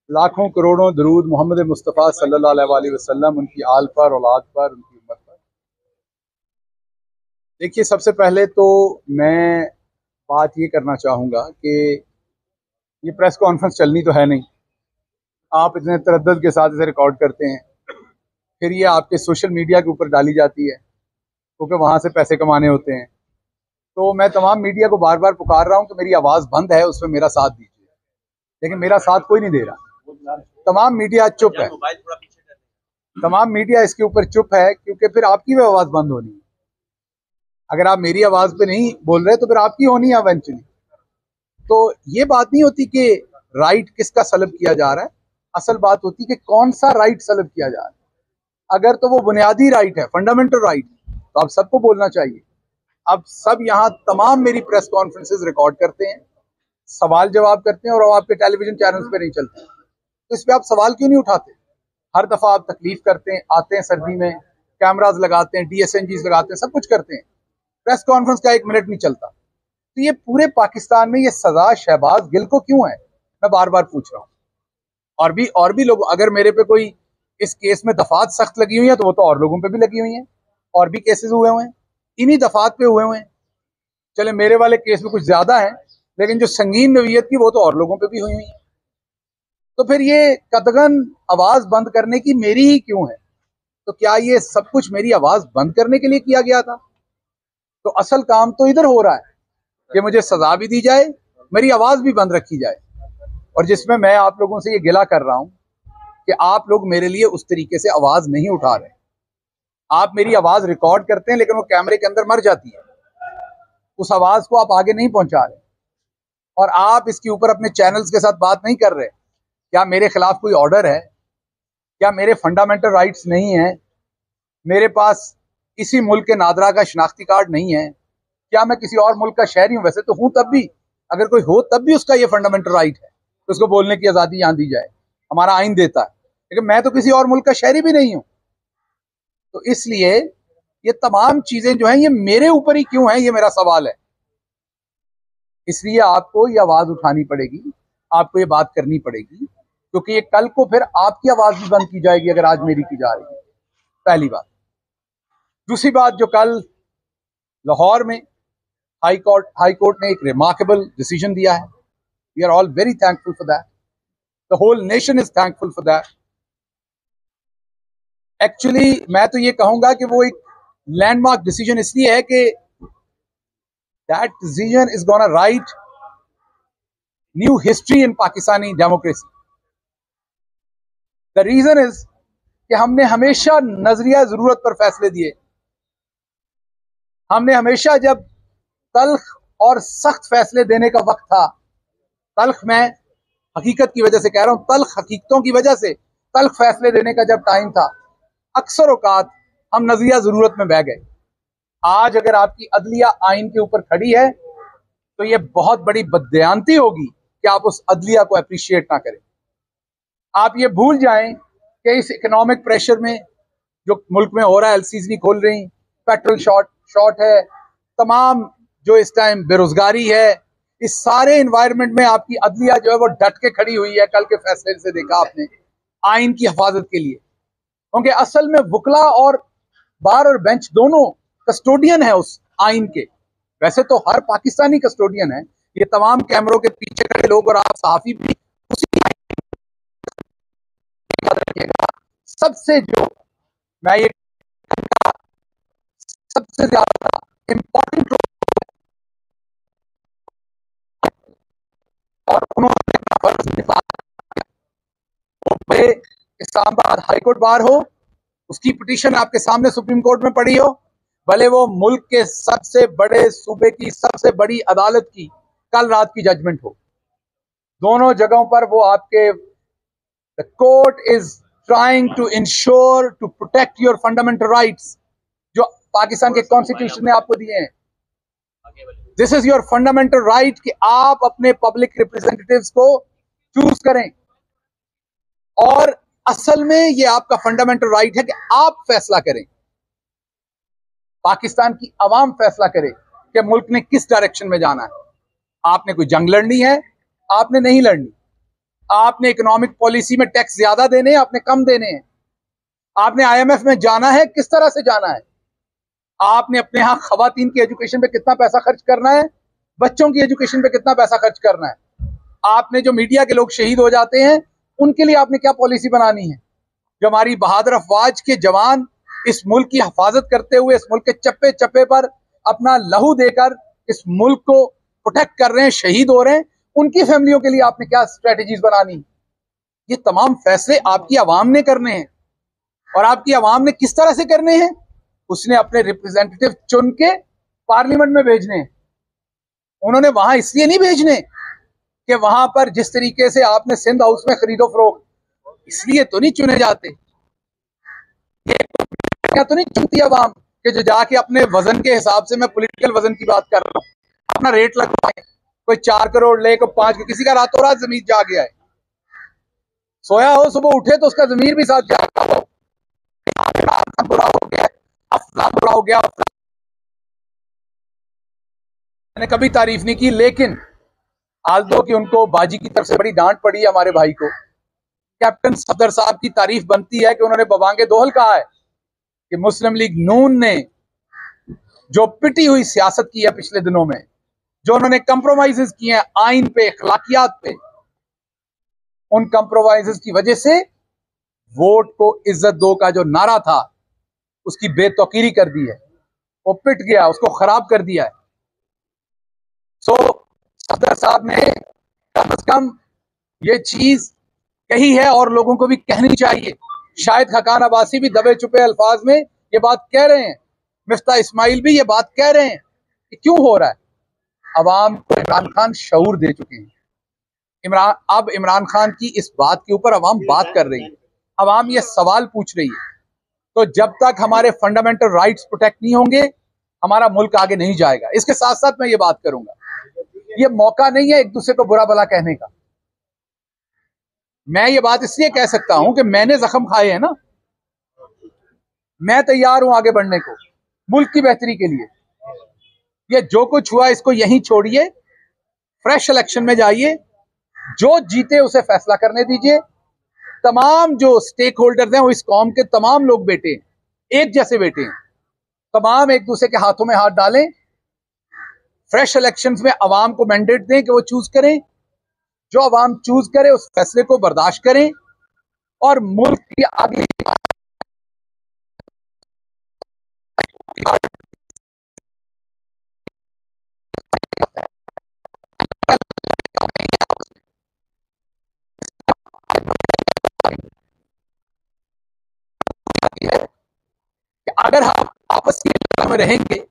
लाखों करोड़ों दरूद मोहम्मद मुस्तफ़ा सल्लल्लाहु अलैहि वसल्लम, उनकी आल पर, औलाद पर, उनकी उम्मत पर। देखिए, सबसे पहले तो मैं बात ये करना चाहूँगा कि ये प्रेस कॉन्फ्रेंस चलनी तो है नहीं। आप इतने तरद्दुद के साथ इसे रिकॉर्ड करते हैं, फिर ये आपके सोशल मीडिया के ऊपर डाली जाती है क्योंकि वहाँ से पैसे कमाने होते हैं। तो मैं तमाम मीडिया को बार बार पुकार रहा हूँ कि मेरी आवाज़ बंद है, उसमें मेरा साथ दीजिए, लेकिन मेरा साथ कोई नहीं दे रहा। तमाम मीडिया चुप है, तमाम मीडिया इसके ऊपर चुप है क्योंकि फिर आपकी भी आवाज़ बंद होनी है। अगर आप मेरी आवाज़ पे नहीं बोल रहे तो फिर आपकी होनी है इवेंचुअली। तो ये बात नहीं होती कि राइट किसका सलब किया जा रहा है, असल बात होती है कि कौन सा राइट सलब किया जा रहा है। अगर तो वो बुनियादी राइट है, फंडामेंटल राइट, तो आप सबको बोलना चाहिए। अब सब यहाँ तमाम मेरी प्रेस कॉन्फ्रेंसेज रिकॉर्ड करते हैं, सवाल जवाब करते हैं और आपके टेलीविजन चैनल्स पे नहीं चलते, तो इस पे आप सवाल क्यों नहीं उठाते? हर दफा आप तकलीफ करते हैं, आते हैं सर्दी में, कैमराज लगाते हैं, DSNGs लगाते हैं, सब कुछ करते हैं, प्रेस कॉन्फ्रेंस का 1 मिनट नहीं चलता। तो ये पूरे पाकिस्तान में ये सजा शहबाज गिल को क्यों है, मैं बार बार पूछ रहा हूँ। और भी लोग, अगर मेरे पे कोई इस केस में दफात सख्त लगी हुई है तो वो तो और लोगों पे भी लगी हुई हैं, और भी केसेस हुए हुए हैं, इन्हीं दफात पे हुए हुए हैं। चले मेरे वाले केस में कुछ ज्यादा है, लेकिन जो संगीन नौयत की वो तो और लोगों पे भी हुई हुई है। तो फिर ये कतगन आवाज बंद करने की मेरी ही क्यों है? तो क्या ये सब कुछ मेरी आवाज बंद करने के लिए किया गया था? तो असल काम तो इधर हो रहा है कि मुझे सजा भी दी जाए, मेरी आवाज भी बंद रखी जाए, और जिसमें मैं आप लोगों से ये गिला कर रहा हूं कि आप लोग मेरे लिए उस तरीके से आवाज नहीं उठा रहे। आप मेरी आवाज रिकॉर्ड करते हैं लेकिन वो कैमरे के अंदर मर जाती है, उस आवाज को आप आगे नहीं पहुंचा रहे, और आप इसके ऊपर अपने चैनल्स के साथ बात नहीं कर रहे। क्या मेरे खिलाफ कोई ऑर्डर है? क्या मेरे फंडामेंटल राइट्स नहीं है? मेरे पास इसी मुल्क के नादरा का शनाख्ती कार्ड नहीं है? क्या मैं किसी और मुल्क का शहरी हूं? वैसे तो हूं, तब भी अगर कोई हो तब भी उसका ये फंडामेंटल राइट है तो उसको बोलने की आजादी यहां दी जाए, हमारा आइन देता है। लेकिन मैं तो किसी और मुल्क का शहरी भी नहीं हूं। तो इसलिए ये तमाम चीजें जो हैं ये मेरे ऊपर ही क्यों है, ये मेरा सवाल है। इसलिए आपको ये आवाज उठानी पड़ेगी, आपको ये बात करनी पड़ेगी, क्योंकि ये कल को फिर आपकी आवाज भी बंद की जाएगी अगर आज मेरी की जा रही है। पहली बात। दूसरी बात, जो कल लाहौर में हाई कोर्ट ने एक रिमार्केबल डिसीजन दिया है, we are all very thankful for that, the whole nation is thankful for that. Actually मैं तो ये कहूंगा कि वो एक लैंडमार्क डिसीजन इसलिए है कि that decision is gonna write new history in Pakistani democracy. The reason is कि हमने हमेशा नजरिया जरूरत पर फैसले दिए। हमने हमेशा, जब तल्ख और सख्त फैसले देने का वक्त था, तल्ख मैं हकीकत की वजह से कह रहा हूं, तल्ख हकीकतों की वजह से, तल्ख फैसले देने का जब टाइम था, अक्सर औकात हम नजरिया जरूरत में बह गए। आज अगर आपकी अदलिया आइन के ऊपर खड़ी है तो यह बहुत बड़ी बददयांती होगी कि आप उस अदलिया को अप्रिशिएट ना करें। आप ये भूल जाएं कि इस इकोनॉमिक प्रेशर में जो मुल्क में हो रहा है, LCs नहीं खोल रही, पेट्रोल शॉर्ट है, तमाम जो इस टाइम बेरोजगारी है, इस सारे इन्वायरमेंट में आपकी अदलिया जो है वो डट के खड़ी हुई है। कल के फैसले से देखा आपने, आइन की हिफाजत के लिए, क्योंकि असल में वकला और बार और बेंच दोनों कस्टोडियन है उस आइन के। वैसे तो हर पाकिस्तानी कस्टोडियन है, ये तमाम कैमरों के पीछे खड़े लोग और आप सहाफी भी उसी याद रखिएगा। सबसे जो मैं ये सबसे ज्यादा इंपॉर्टेंट और उन्होंने अपना फर्ज निभाया, वो इस्लामाबाद हाईकोर्ट बार हो, उसकी पिटीशन आपके सामने सुप्रीम कोर्ट में पड़ी हो, भले वो मुल्क के सबसे बड़े सूबे की सबसे बड़ी अदालत की कल रात की जजमेंट हो, दोनों जगहों पर वो आपके, the court is trying to ensure to protect your fundamental rights जो पाकिस्तान के कॉन्स्टिट्यूशन ने आपको दिए हैं। This is your fundamental right कि आप अपने पब्लिक रिप्रेजेंटेटिव्स को चूज करें, और असल में ये आपका फंडामेंटल राइट है कि आप फैसला करें, पाकिस्तान की आवाम फैसला करे कि मुल्क ने किस डायरेक्शन में जाना है। आपने कोई जंग लड़नी है, आपने नहीं लड़नी, आपने इकोनॉमिक पॉलिसी में टैक्स ज्यादा देने हैं, आपने कम देने हैं। आपने IMF में जाना है, किस तरह से जाना है। आपने अपने यहाँ खवातीन की एजुकेशन पे कितना पैसा खर्च करना है, बच्चों की एजुकेशन पे कितना पैसा खर्च करना है। आपने जो मीडिया के लोग शहीद हो जाते हैं, उनके लिए आपने क्या पॉलिसी बनानी है। जो हमारी बहादुर अफवाज के जवान इस मुल्क की हिफाजत करते हुए इस मुल्क के चप्पे चप्पे पर अपना लहू देकर इस मुल्क को प्रोटेक्ट कर रहे हैं, शहीद हो रहे हैं, उनकी फैमिलियों के लिए आपने क्या स्ट्रेटेजीज बनानी। ये तमाम फैसले आपकी आवाम ने करने हैं। और आपकी आवाम ने किस तरह से करने हैं, उसने अपने रिप्रेजेंटेटिव चुन के पार्लियामेंट में भेजने हैं। उन्होंने वहां इसलिए नहीं भेजने कि वहां पर जिस तरीके से आपने सिंध हाउस में खरीदो फरोख्त, इसलिए तो नहीं चुने जाते। ये क्या तो नहीं चुनती आवाम कि जो जाके अपने वजन के हिसाब से, मैं पॉलिटिकल वजन की बात कर रहा हूं, अपना रेट लगवाए, कोई 4 करोड़ ले, कोई 5, किसी का रातों रात जमीन जा गया है, सोया हो, सुबह उठे तो उसका जमीर भी साथ जागा हो, बुरा हो गया, अफला बुरा हो गया। मैंने कभी तारीफ नहीं की, लेकिन आल्दो कि उनको बाजी की तरफ से बड़ी डांट पड़ी है हमारे भाई को। कैप्टन सफदर साहब की तारीफ बनती है कि उन्होंने बवांगे दोहल कहा है कि मुस्लिम लीग नून ने जो पिटी हुई सियासत की है पिछले दिनों में, जो उन्होंने कंप्रोमाइजेस किए हैं आइन पे, अखलाकियात पे, उन कंप्रोमाइजेस की वजह से वोट को इज्जत दो का जो नारा था उसकी बेतौकीरी कर दी है, वो पिट गया, उसको खराब कर दिया है। सो सफदर साहब ने कम से कम ये चीज कही है और लोगों को भी कहनी चाहिए। शायद खकान अब्बासी भी दबे छुपे अल्फाज में ये बात कह रहे हैं, मिफ्ता इस्माइल भी ये बात कह रहे हैं कि क्यों हो रहा है। अवाम को इमरान खान शऊर दे चुके हैं। अब इमरान खान की इस बात के ऊपर अवाम बात कर रही है, अवाम ये सवाल पूछ रही है। तो जब तक हमारे फंडामेंटल राइट्स प्रोटेक्ट नहीं होंगे, हमारा मुल्क आगे नहीं जाएगा। इसके साथ साथ मैं ये बात करूंगा, ये मौका नहीं है एक दूसरे को बुरा भला कहने का। मैं ये बात इसलिए कह सकता हूं कि मैंने जख्म खाए हैं ना, मैं तैयार हूं आगे बढ़ने को मुल्क की बेहतरी के लिए। ये जो कुछ हुआ इसको यहीं छोड़िए, फ्रेश इलेक्शन में जाइए, जो जीते उसे फैसला करने दीजिए। तमाम जो स्टेक होल्डर्स हैं वो इस कौम के तमाम लोग बेटे हैं, एक जैसे बेटे हैं, तमाम एक दूसरे के हाथों में हाथ डालें। फ्रेश इलेक्शंस में अवाम को मैंडेट दें कि वो चूज करें, जो अवाम चूज करे उस फैसले को बर्दाश्त करें और मुल्क की आगे कि अगर हम आपस में रहेंगे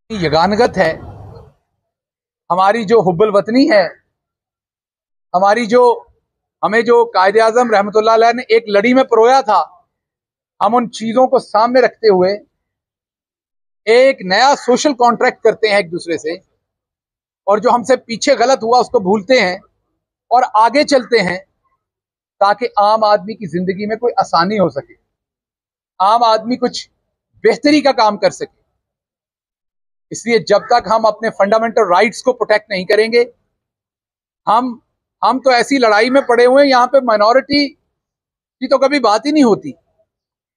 यगानगत है, हमारी जो हुब्बुल वतनी है, हमारी जो हमें जो कायदे आजम रहमतुल्लाह अलैह ने एक लड़ी में परोया था, हम उन चीजों को सामने रखते हुए एक नया सोशल कॉन्ट्रैक्ट करते हैं एक दूसरे से, और जो हमसे पीछे गलत हुआ उसको भूलते हैं और आगे चलते हैं ताकि आम आदमी की जिंदगी में कोई आसानी हो सके, आम आदमी कुछ बेहतरी का काम कर सके। इसलिए जब तक हम अपने फंडामेंटल राइट्स को प्रोटेक्ट नहीं करेंगे, हम तो ऐसी लड़ाई में पड़े हुए हैं, यहाँ पे माइनॉरिटी की तो कभी बात ही नहीं होती।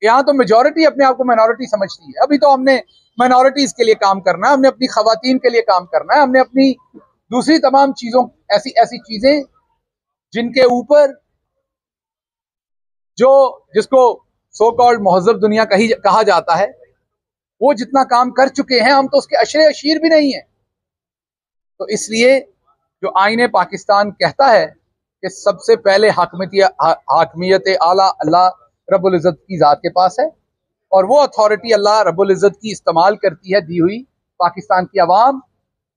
यहाँ तो मेजॉरिटी अपने आप को माइनॉरिटी समझती है। अभी तो हमने माइनॉरिटीज के लिए काम करना है, हमने अपनी खवातीन के लिए काम करना है, हमने अपनी दूसरी तमाम चीजों, ऐसी ऐसी चीजें जिनके ऊपर जिसको सो कॉल्ड महजब दुनिया कहा जाता है, वो जितना काम कर चुके हैं, हम तो उसके अशरे अशीर भी नहीं है। तो इसलिए जो आईने पाकिस्तान कहता है कि सबसे पहले हाकमियत आला अल्लाह रब्बुल इज़्ज़त की ज़ात के पास है, और वो अथॉरिटी अल्लाह रब्बुल इज़्ज़त की इस्तेमाल करती है दी हुई पाकिस्तान की आवाम,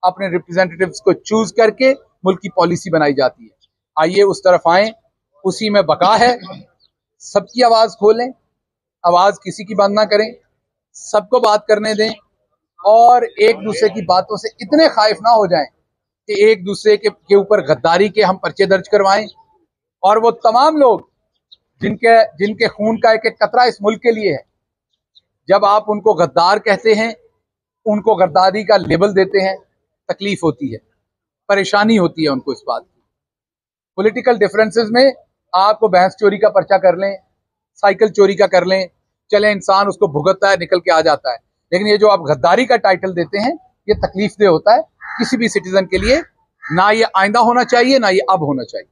अपने रिप्रेजेंटेटिव्स को चूज करके मुल्क की पॉलिसी बनाई जाती है। आइए उस तरफ आए, उसी में बका है। सबकी आवाज़ खोलें, आवाज़ किसी की बंद ना करें, सबको बात करने दें, और एक दूसरे की बातों से इतने खाइफ ना हो जाएं कि एक दूसरे के ऊपर गद्दारी के हम पर्चे दर्ज करवाएं, और वो तमाम लोग जिनके जिनके खून का एक एक कतरा इस मुल्क के लिए है, जब आप उनको गद्दार कहते हैं, उनको गद्दारी का लेबल देते हैं, तकलीफ होती है, परेशानी होती है उनको इस बात की। पॉलिटिकल डिफरेंसेस में आपको भैंस चोरी का पर्चा कर लें, साइकिल चोरी का कर लें, चले इंसान उसको भुगतता है, निकल के आ जाता है, लेकिन ये जो आप गद्दारी का टाइटल देते हैं, ये तकलीफ दे होता है किसी भी सिटीजन के लिए। ना ये आइंदा होना चाहिए, ना ये अब होना चाहिए।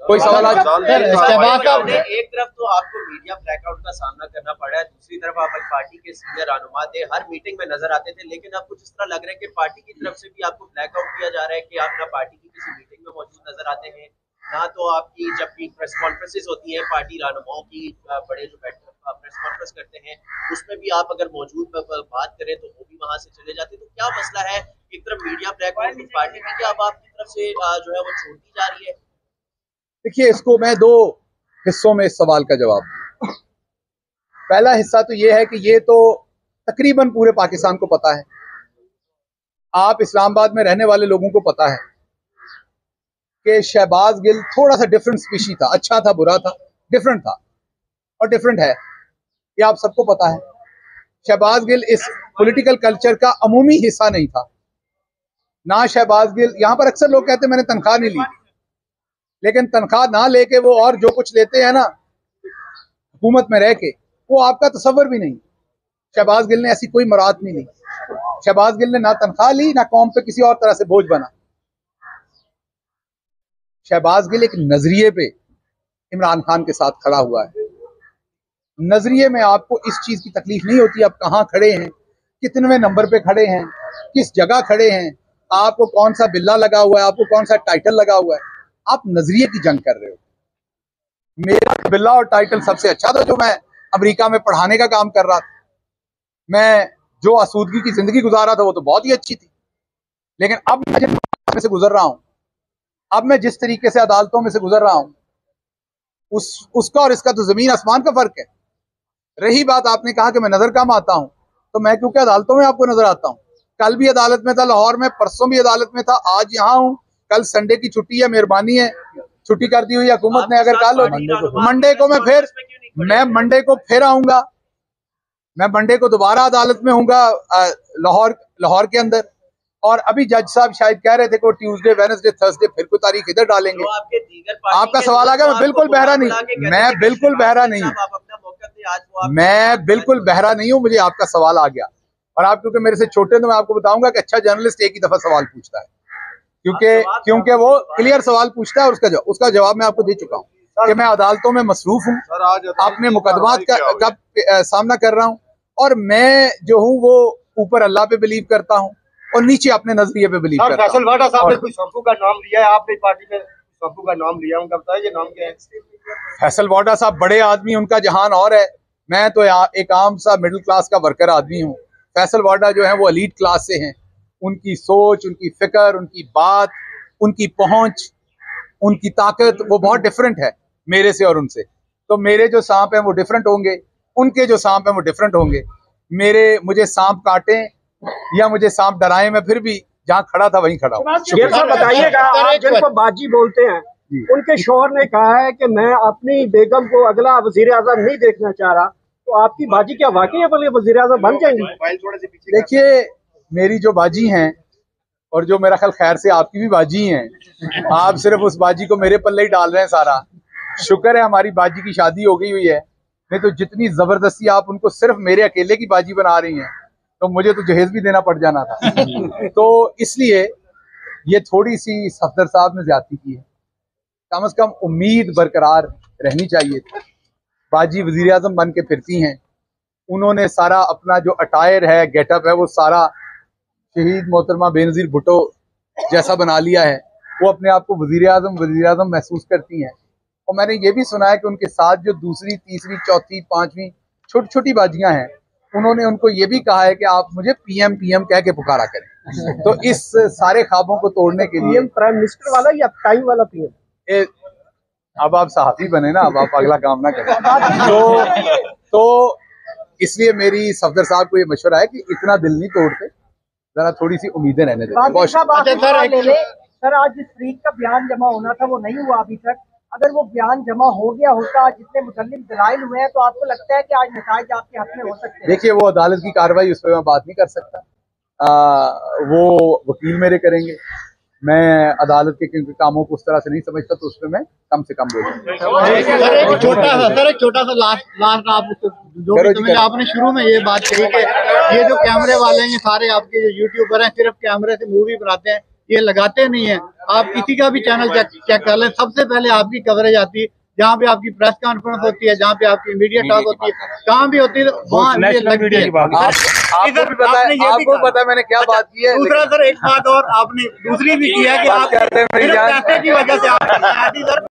कोई सवाल? एक तरफ तो आपको मीडिया ब्लैकआउट का सामना करना पड़ा है, दूसरी तरफ आप पार्टी के सीनियर रहनुमा थे, हर मीटिंग में नजर आते थे, लेकिन अब कुछ इस तरह लग रहा है कि पार्टी की तरफ से भी आपको ब्लैकआउट किया जा रहा है कि आप ना पार्टी की किसी मीटिंग में मौजूद नजर आते हैं, ना तो आपकी जब भी प्रेस कॉन्फ्रेंसेज होती हैं पार्टी रहनुमाओं की, बड़े जो प्रेस कॉन्फ्रेंस करते हैं उसमें भी आप अगर मौजूद बात करें तो वो भी वहां से चले जाते हैं। तो क्या मसला है? एक तरफ मीडिया ब्लैकआउट पार्टी की क्या अब आपकी तरफ से जो है वो छोड़ दी जा रही है? देखिए, इसको मैं दो हिस्सों में इस सवाल का जवाब दूं। पहला हिस्सा तो ये है कि ये तो तकरीबन पूरे पाकिस्तान को पता है, आप इस्लामाबाद में रहने वाले लोगों को पता है कि शहबाज गिल थोड़ा सा डिफरेंट स्पीशी था, अच्छा था, बुरा था, डिफरेंट था और डिफरेंट है, ये आप सबको पता है। शहबाज गिल इस पॉलिटिकल कल्चर का अमूमी हिस्सा नहीं था ना। शहबाज गिल, यहां पर अक्सर लोग कहते हैं मैंने तनख्वाह नहीं ली, लेकिन तनख्वाह ना लेके वो और जो कुछ लेते हैं ना हुकूमत में रह के, वो आपका तसव्वुर भी नहीं। शहबाज गिल ने ऐसी कोई मुराद नहीं ली। शहबाज गिल ने ना तनख्वाह ली, ना कौम पे किसी और तरह से बोझ बना। शहबाज गिल एक नजरिए पे इमरान खान के साथ खड़ा हुआ है। नजरिए में आपको इस चीज की तकलीफ नहीं होती आप कहाँ खड़े हैं, कितने नंबर पे खड़े हैं, किस जगह खड़े हैं, आपको कौन सा बिल्ला लगा हुआ है, आपको कौन सा टाइटल लगा हुआ है। आप नजरिए की जंग कर रहे हो। मेरा बिल्ला और टाइटल सबसे अच्छा था जो मैं अमेरिका में पढ़ाने का काम कर रहा था। मैं जो आसूदगी की जिंदगी गुजार रहा था वो तो बहुत ही अच्छी थी, लेकिन अब मैं जिन में से गुजर रहा हूं, अब मैं जिस तरीके से अदालतों में से गुजर रहा हूं, उसका और इसका तो जमीन आसमान का फर्क है। रही बात, आपने कहा कि मैं नजर कम आता हूं, तो मैं क्योंकि अदालतों में आपको नजर आता हूं। कल भी अदालत में था लाहौर में, परसों भी अदालत में था, आज यहाँ हूं। कल संडे की छुट्टी है, मेहरबानी है, छुट्टी कर दी हुई हुकूमत ने। अगर कल मंडे को मैं मंडे को फिर आऊंगा, मैं मंडे को दोबारा अदालत में हूँगा लाहौर के अंदर। और अभी जज साहब शायद कह रहे थे कि ट्यूसडे, वेडनेसडे, थर्सडे फिर कोई तारीख इधर डालेंगे। आपका सवाल आ गया, मैं बिल्कुल बहरा नहीं, मैं बिल्कुल बहरा नहीं, मैं बिल्कुल बहरा नहीं हूँ। मुझे आपका सवाल आ गया, और आप क्योंकि मेरे से छोटे, तो मैं आपको बताऊंगा कि अच्छा जर्नलिस्ट एक ही दफा सवाल पूछता है, क्योंकि वो क्लियर सवाल पूछता है और उसका जवाब मैं आपको दे चुका हूँ कि मैं अदालतों में मसरूफ हूँ, अपने मुकदमात का सामना कर रहा हूँ, और मैं जो हूँ वो ऊपर अल्लाह पे बिलीव करता हूँ और नीचे अपने नजरिए पे बिलीव करता हूँ। फैसल वाडा साहब ने कोई शब्बू का नाम लिया है, आपने पार्टी में शब्बू का नाम लिया, उनका बताया ये नाम क्या है? फैसल वाडा साहब बड़े आदमी, उनका जहान और है, मैं तो एक आम सा मिडिल क्लास का वर्कर आदमी हूँ। फैसल वाडा जो है वो एलीट क्लास से हैं, उनकी सोच, उनकी फिक्र, उनकी बात, उनकी पहुंच, उनकी ताकत वो बहुत डिफरेंट है मेरे से और उनसे। तो मेरे जो सांप हैं वो डिफरेंट होंगे, उनके जो सांप हैं वो डिफरेंट होंगे। मुझे सांप काटे या मुझे सांप डराए, मैं फिर भी जहाँ खड़ा था वहीं खड़ा हूँ। ये सर बताइएगा, आप जिनको बाजी बोलते हैं, उनके शौहर ने कहा है कि मैं अपनी बेगम को अगला वजीर आजम नहीं देखना चाह रहा, तो आपकी बाजी क्या वाकई वजीर आजम बन जाएंगी? देखिए, मेरी जो बाजी हैं और जो मेरा ख्याल खैर से आपकी भी बाजी हैं, आप सिर्फ उस बाजी को मेरे पल्ले ही डाल रहे हैं सारा। शुक्र है हमारी बाजी की शादी हो गई हुई है, नहीं तो जितनी जबरदस्ती आप उनको सिर्फ मेरे अकेले की बाजी बना रही हैं तो मुझे तो जहेज भी देना पड़ जाना था। तो इसलिए ये थोड़ी सी सफदर साहब ने ज्यादती की है, कम से कम उम्मीद बरकरार रहनी चाहिए थी। बाजी वजीर आजम बन के फिरती हैं, उन्होंने सारा अपना जो अटायर है, गेटअप है, वो सारा शहीद मोहतरमा बेनज़ीर भुट्टो जैसा बना लिया है। वो अपने आप को वजीर आजम महसूस करती हैं। और मैंने ये भी सुना है कि उनके साथ जो दूसरी, तीसरी, चौथी, पांचवी छोटी छोटी बाजियां हैं, उन्होंने उनको ये भी कहा है कि आप मुझे पीएम पीएम कह के पुकारा करें। तो इस सारे ख्वाबों को तोड़ने के लिए प्राइम मिनिस्टर वाला या टाइम वाला पीएम? अब आप सहाफी बने ना, अब आप अगला काम ना करें। तो इसलिए मेरी सफदर साहब को ये मशवरा है कि इतना दिल नहीं तोड़ते, जरा थोड़ी सी उम्मीदें रहने देते। सर आज जिस तरीक का बयान जमा होना था वो नहीं हुआ अभी तक, अगर वो बयान जमा हो गया होता, जितने मुतल्लिम दलाइल हुए हैं, तो आपको लगता है कि आज नताइज आपके हक में हो सकते हैं? देखिए, वो अदालत की कार्रवाई, उस पर मैं बात नहीं कर सकता। वो वकील मेरे करेंगे, मैं अदालत के कामों को उस तरह से नहीं समझता, तो उस पर मैं कम से कम बोलूँगा। छोटा सा लास्ट आप आपने शुरू में ये बात कही कि ये जो कैमरे वाले हैं, ये सारे आपके जो यूट्यूबर हैं, सिर्फ कैमरे से मूवी बनाते हैं, ये लगाते नहीं है। आप किसी का भी चैनल चेक कर लें, सबसे पहले आपकी कवरेज आती है जहाँ पे आपकी प्रेस कॉन्फ्रेंस होती है, जहाँ पे आपकी मीडिया टॉक होती है, कहाँ भी होती है, वहाँ ये लगती है। आपको पता है मैंने क्या बात की है। दूसरा सर, एक बात और आपने दूसरी भी की है कि आप पैसे की वजह से आप